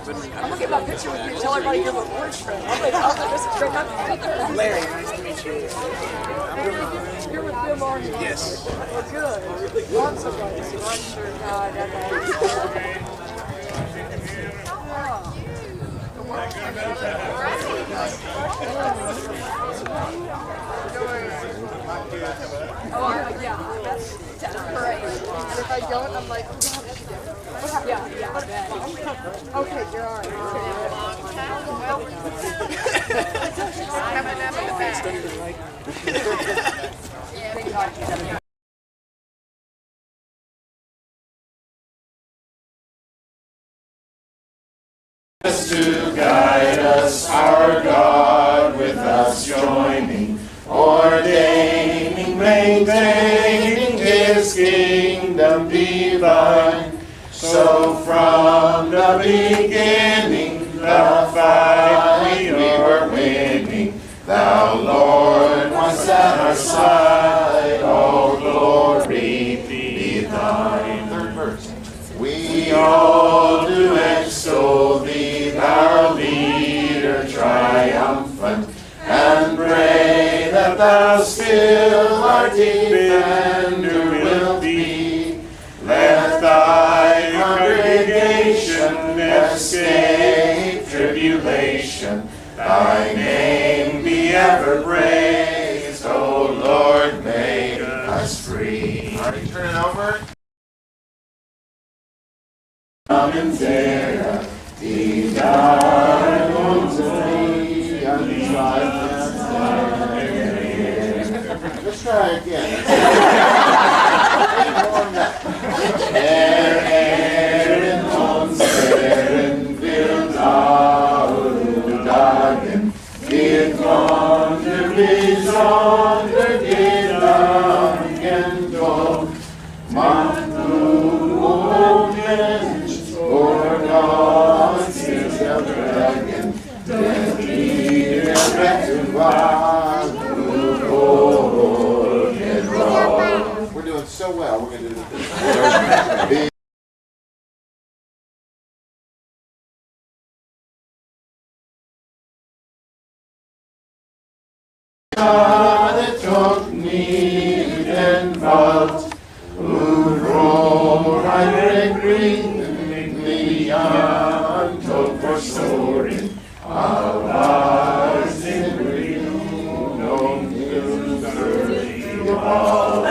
I'm gonna get my picture with you. Tell everybody you're my boyfriend. I'll this is great. Larry, nice to meet you. You're with Bill Martin. Yes. Oh, good. Lots of guys. I'm sure God. Oh, yeah. That's great. And if I don't, I'm like, yeah, I bet. Okay, you're all right. Coming up in the back. To guide us, our God, with us joining, ordaining, maintaining His kingdom divine. So from the beginning, the fight we were winning. Thou, Lord, once at our side, all glory be thine. Third verse. We all do extol Thee, our leader triumphant, and pray that Thou still our defender wilt be. Let Thy congregation escape tribulation. Thy name be ever praised, O Lord, make us free. Already turn it over. Terra, die daar onze Let's try again. In ons Herren will dagen, dit wonder bijzonder gedanken toch, maar du, o mens, for God is the dragon, that leader to We're doing so well, we're going to do this. Det tog niden valt, uro rightly untold for story, of ours in real, known to all.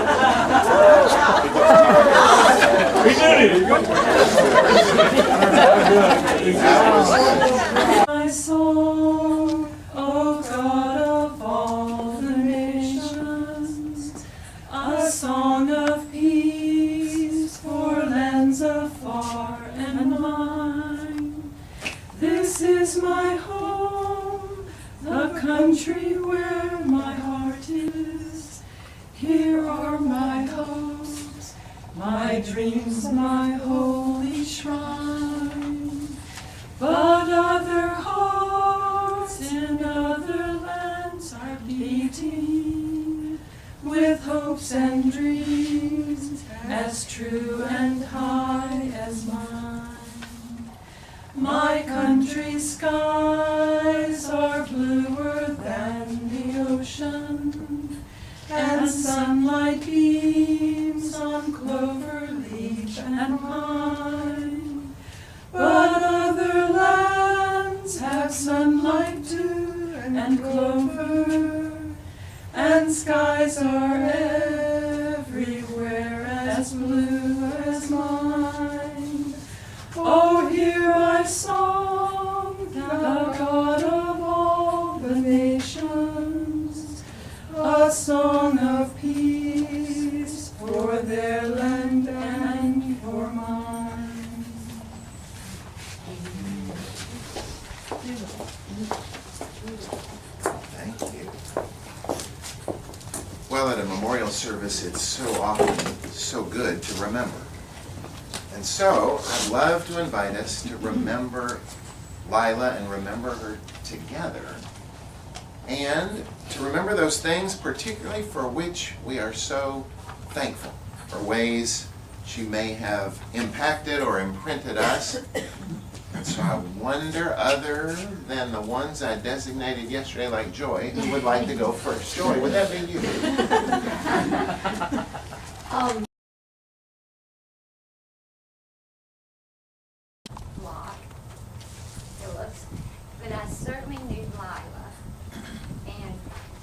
My song, O God of all the nations, a song of peace for lands afar and mine. This is my home, the country where my heart is. Here are my hopes, my dreams, my holy shrine. But other hearts in other lands are beating with hopes and dreams as true and high as mine. My country's skies are bluer than the ocean, and sunlight beams on clover leaf and pine. But other lands have sunlight too, and clover, and skies are everywhere as blue as mine. Oh, hear my song, the God of all the nations, a song of peace for their land and for mine. Thank you. Well, at a memorial service, it's so often so good to remember. And so, I'd love to invite us to remember Lila and remember her together. And to remember those things particularly for which we are so thankful, for ways she may have impacted or imprinted us. And so I wonder, other than the ones I designated yesterday, like Joy, who would like to go first? Joy, would that be you? Phillips, but I certainly knew Lila. And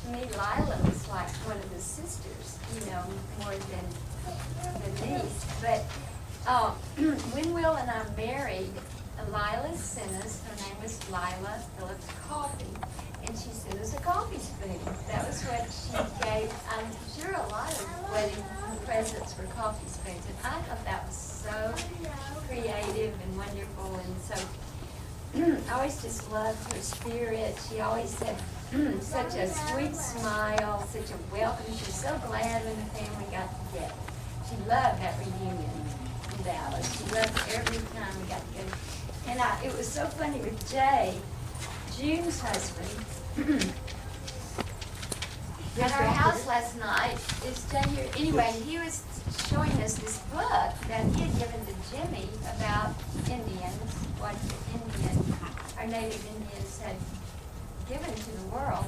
to me, Lila was like one of the sisters, you know, more than the niece. But when Will and I married, Lila sent us, her name was Lila Phillips Coffey, and she sent us a coffee spoon. That was what she gave. I'm sure a lot of wedding presents were coffee spoons, and I thought that was so creative and wonderful, and so I always just loved her spirit. She always had such a sweet smile, such a welcome. She was so glad when the family got together. She loved that reunion in Dallas. She loved every time we got together. And it was so funny with Jay, June's husband, at our house last night. Is Jay here? Anyway, he was showing us this book that he had given to Jimmy about Indians, what our native Indians had given to the world.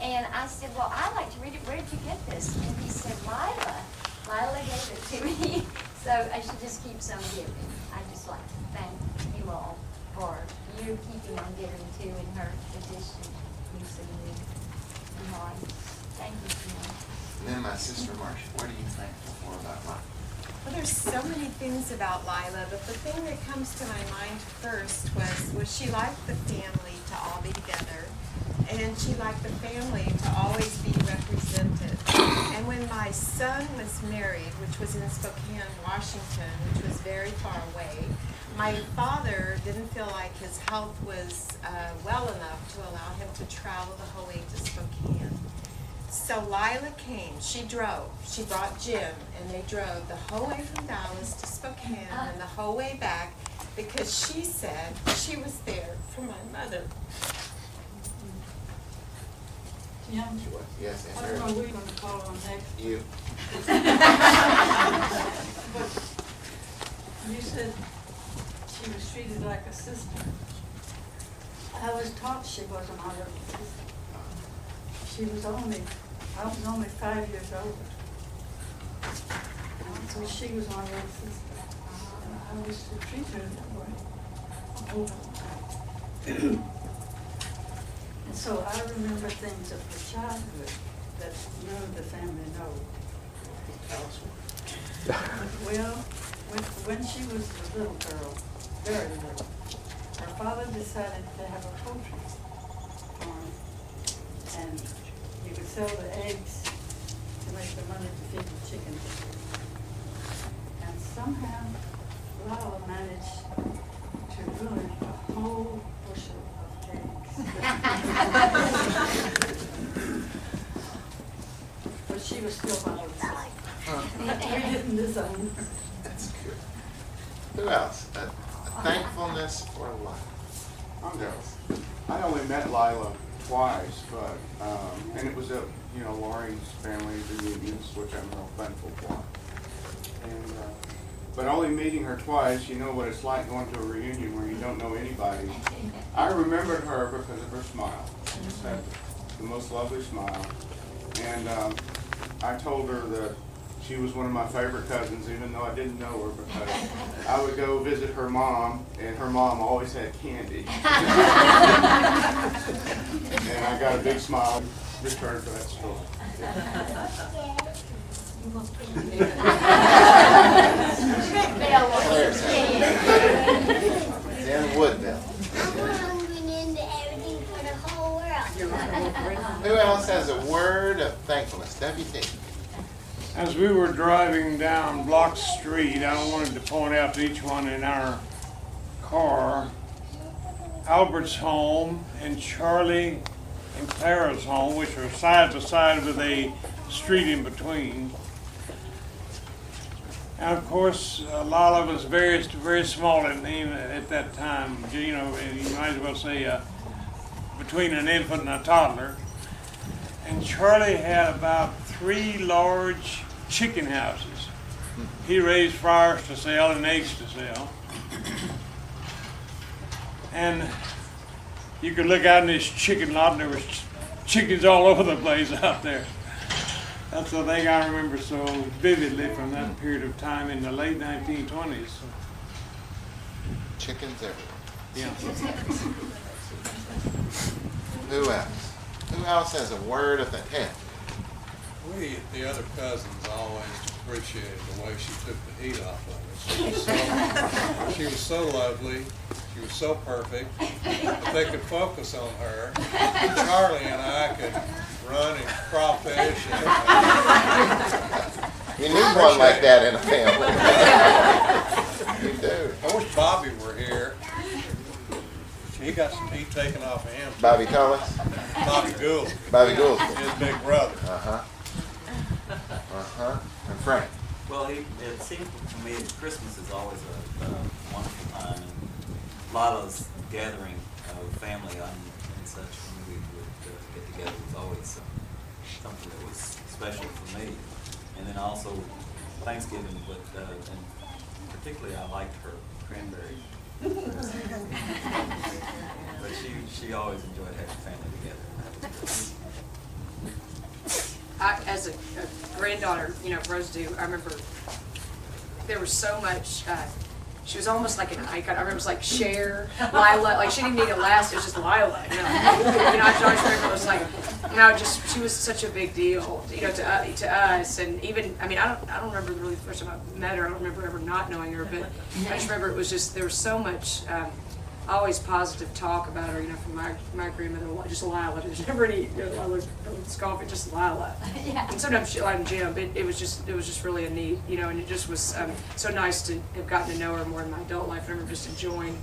And I said, well, I'd like to read it. Where did you get this? And he said, Lila. Lila gave it to me. So she just keeps on giving. I just like to thank you all for you keeping on giving too in her tradition. Thank you so much. And then my sister Marcia, what are you thankful for about life? Well, there's so many things about Lila, but the thing that comes to my mind first was she liked the family to all be together, and she liked the family to always be represented. And when my son was married, which was in Spokane, Washington, which was very far away, my father didn't feel like his health was well enough to allow him to travel the whole way to Spokane. So Lila came, she drove, she brought Jim, and they drove the whole way from Dallas to Spokane and the whole way back because she said she was there for my mother. Yeah. Yes, I don't know who you're going to call on next. You. But you said she was treated like a sister. I was taught she wasn't my little sister. I was only 5 years older. So she was my little sister. I was to treat her that way. And so I remember things of her childhood that none of the family know. Well, when she was a little girl, very little, her father decided to have a poultry farm, and he would sell the eggs to make the money to feed the chickens. And somehow Lila managed to ruin a whole bushel of eggs. But she was still my little sister. We didn't disown her. That's good. Who else? A thankfulness for life. I only met Lila twice, but and it was at Laurie's family reunions, which I'm real thankful for. And but only meeting her twice, you know what it's like going to a reunion where you don't know anybody. I remembered her because of her smile. She just had the most lovely smile, and I told her that she was one of my favorite cousins, even though I didn't know her, because I would go visit her mom, and her mom always had candy. And I got a big smile in return for that story. Dan Woodville. Who else has a word of thankfulness? WD. As we were driving down Block Street, I wanted to point out to each one in our car, Albert's home and Charlie and Clara's home, which are side by side with a street in between. And of course, Lila was very, very small at that time. You might as well say between an infant and a toddler. And Charlie had about 3 large chicken houses. He raised fryers to sell and eggs to sell. And you could look out in this chicken lot and there was chickens all over the place out there. That's the thing I remember so vividly from that period of time in the late 1920s. Chickens everywhere. Yeah. Who else? Who else has a word of the head? We, the other cousins, always appreciated the way she took the heat off of us. She was so lovely. She was so perfect. But they could focus on her. Charlie and I could run and crawfish. You need one like that in a family. You do. I wish Bobby were here. He got some heat taken off of him. Bobby Thomas? Bobby Gould. Bobby Gould. His big brother. And Frank? Well, it seems to me that Christmas is always a wonderful time, and Lila's gathering of family and such when we would get together was always something that was special for me. And then also Thanksgiving, but and particularly I liked her cranberry. But she always enjoyed having family together. As a granddaughter, you know, of Rosedue, I remember there was so much, she was almost like an icon. I remember it was like Cher, Lila, like she didn't need a last, it was just Lila, you know. I always remember it was like, you know, she was such a big deal, you know, to us. And even, I mean, I don't remember really the first time I met her, I don't remember ever not knowing her, but I just remember it was just, there was so much, always positive talk about her, you know, from my grandmother, just Lila. There's never any, you know, Lila's coffee, just Lila. Yeah. And sometimes she liked Jim, but it was just really a neat, you know, and it just was so nice to have gotten to know her more in my adult life. I remember just enjoying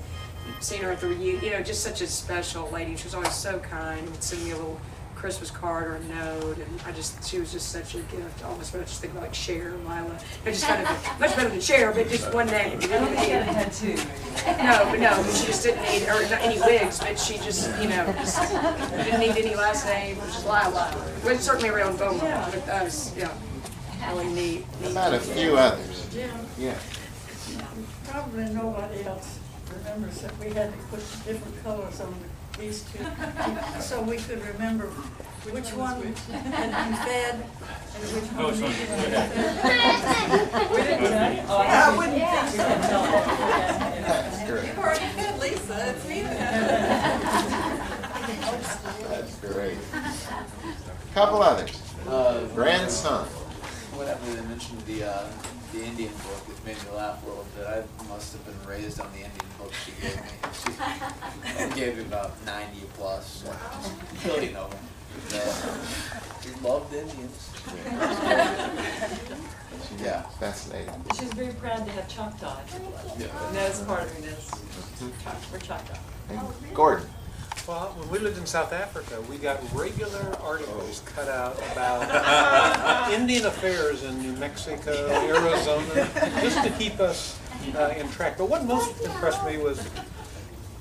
seeing her at the reunion, you know, just such a special lady. She was always so kind, would send me a little Christmas card or a note, and she was just such a gift. Almost, but I just think about like Cher and Lila. They're just kind of much better than Cher, but just one name. You didn't need No, she just didn't need, or not any wigs, but she just, you know, didn't need any last name. It was just Lila. Well, certainly around Beaumont with us, yeah. Really neat. About a few others. Yeah. Probably nobody else remembers that we had to put different colors on these two, so we could remember which one had been fed and which one needed to be fed. I wouldn't think so. That's great. You've already fed Lisa, it's me That's great. Couple others. Grandson. Whenever they mentioned the Indian book, it made me laugh a little bit. I must have been raised on the Indian book she gave me. She gave me about 90 plus, really know. She loved Indians. Yeah, fascinating. She's very proud to have Choctaw. Yeah. That's part of it. We're Choctaw. And Gordon. Well, when we lived in South Africa, we got regular articles cut out about Indian affairs in New Mexico, Arizona, just to keep us in track. But what most impressed me was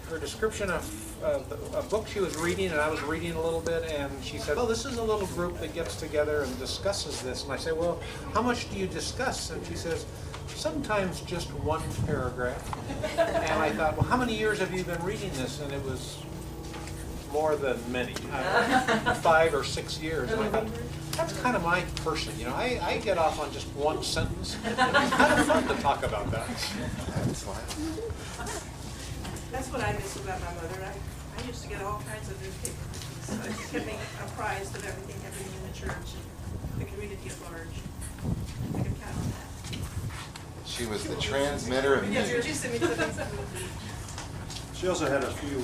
her description of a book she was reading, and I was reading a little bit, and she said, "Oh, this is a little group that gets together and discusses this." And I said, "Well, how much do you discuss?" And she says, "Sometimes just one paragraph." And I thought, well, how many years have you been reading this? And it was more than many, 5 or 6 years. And I thought, that's kind of my person, you know. I get off on just one sentence. And it's kind of fun to talk about that. That's what I miss about my mother. I used to get all kinds of newspapers. She kept me apprised of everything happening in the church and the community at large. I could count on that. She was the transmitter of Yes, news. she sent me to the She also had a few,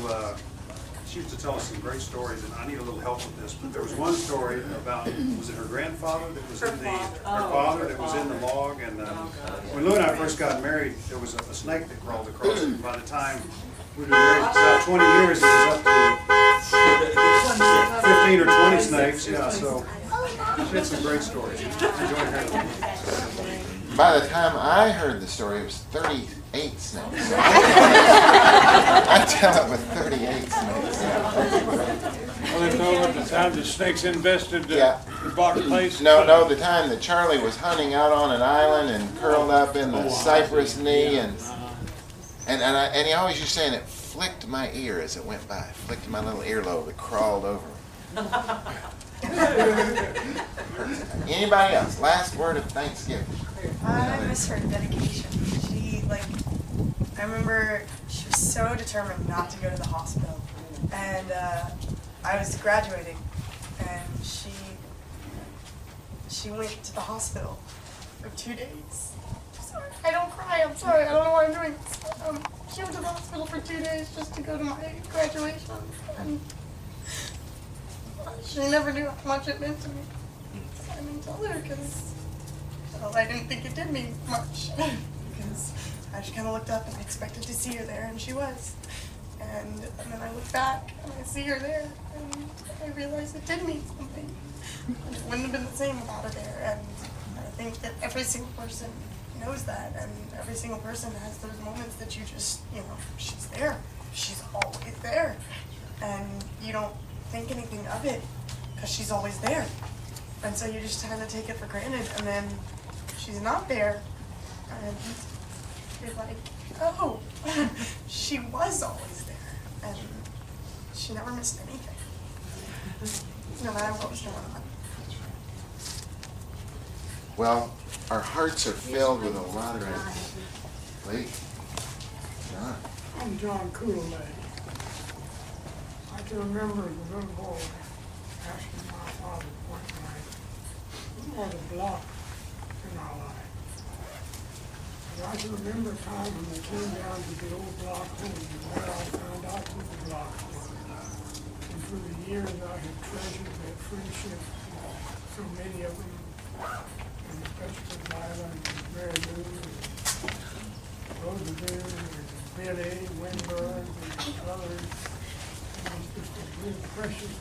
she used to tell us some great stories, and I need a little help with this, but there was one story about, was it her grandfather that was in the, her father that was in the log, and when Lou and I first got married, there was a snake that crawled across it, and by the time we'd been married about 20 years, it was up to 15 or 20 snakes, yeah, so she had some great stories. I enjoyed hearing them. By the time I heard the story, it was 38 snakes. I tell it with 38 snakes. Well, it's over the time the snakes infested the Bach place? No, the time that Charlie was hunting out on an island and curled up in the cypress knee, and he always used to say, and it flicked my ear as it went by. Flicked my little earlobe. It crawled over. Anybody else? Last word of Thanksgiving. I miss her dedication. She, I remember she was so determined not to go to the hospital. And I was graduating, and she went to the hospital for 2 days. Sorry, I don't cry, I'm sorry, I don't know why I'm doing this. She went to the hospital for 2 days just to go to my graduation. And she never knew how much it meant to me. I didn't tell her because I didn't think it did mean much. Because I just kind of looked up and I expected to see her there, and she was. And then I look back and I see her there, and I realized it did mean something. It wouldn't have been the same without her there. And I think that every single person knows that, and every single person has those moments that you just, she's there. She's always there. And you don't think anything of it because she's always there. And so you just kind of take it for granted, and then she's not there, and you're like, oh, she was always there, and she never missed anything, no matter what was going on. Well, our hearts are filled with a lot of gratitude. Please, John. I'm John Cooley. I can remember as a little boy asking my father point blank, who are the blocks in our life? And I can remember a time when they came down to the old block home, and there I found out who the blocks were. And through the years I had treasured that friendship with so many of them, and especially Lila and Mary Lou and Roosevelt and Billy Winberg and others. It was just a real precious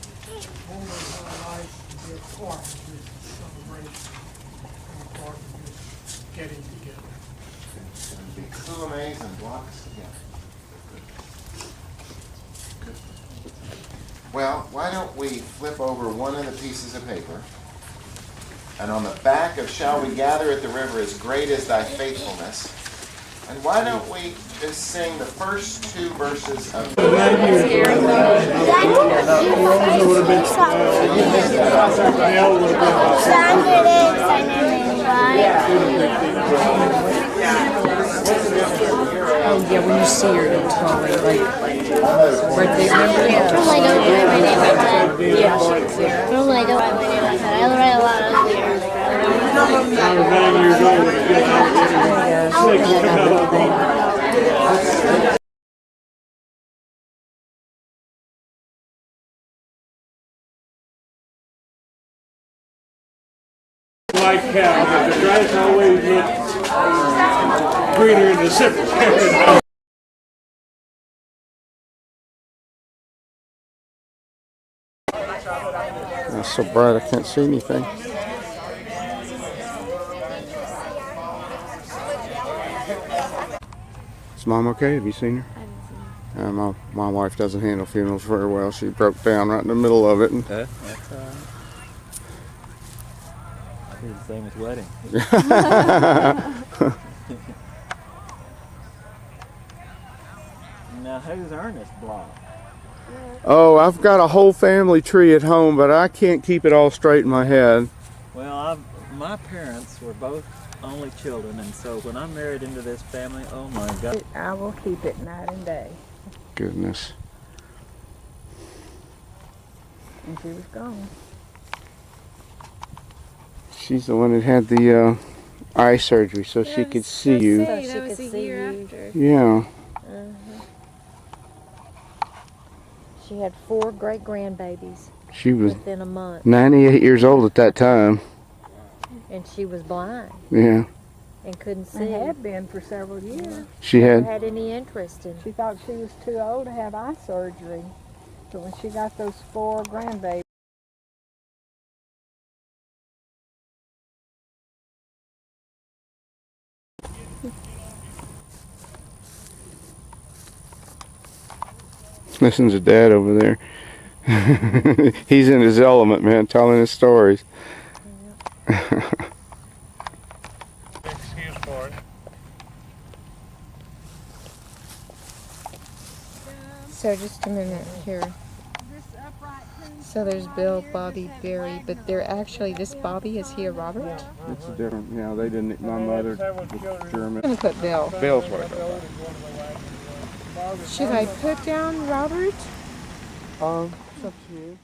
moment in my life to be a part of this celebration and a part of this getting together. It's going to be coulombs and blocks together. Good. Well, why don't we flip over one of the pieces of paper, and on the back of "Shall we gather at the river as great is thy faithfulness," and why don't we just sing the first 2 verses of Oh, yeah, when you see her, don't tell me, right there, remember? Normally I don't write my name like that. Yeah. Normally I don't write my name like that. I write a lot uglier. Like cow, but the grass always looks greener in the center. It's so bright I can't see anything. Is Mom okay? Have you seen her? I haven't seen her. My wife doesn't handle funerals very well. She broke down right in the middle of it. And That's all right. I do the same with weddings. Now, who's Ernest Block? Oh, I've got a whole family tree at home, but I can't keep it all straight in my head. Well, my parents were both only children, and so when I married into this family, oh my God. I will keep it night and day. Goodness. And she was gone. She's the one that had the eye surgery so she could see you. That was a year after. Yeah. She had 4 great-grandbabies She was within a month. 98 years old at that time. And she was blind. Yeah. And couldn't see. And had been for several years. She Never had. had any interest in. She thought she was too old to have eye surgery. So when she got those 4 grandbabies, Listen to Dad over there. He's in his element, man, telling his stories. Excuse for it. So just a minute here. So there's Bill, Bobby, Barry, but they're actually, this Bobby, is he a Robert? It's a different, you know, they didn't, my mother was German. I'm gonna put Bill. Bill's what I go by. Should I put down Robert? It's up to you.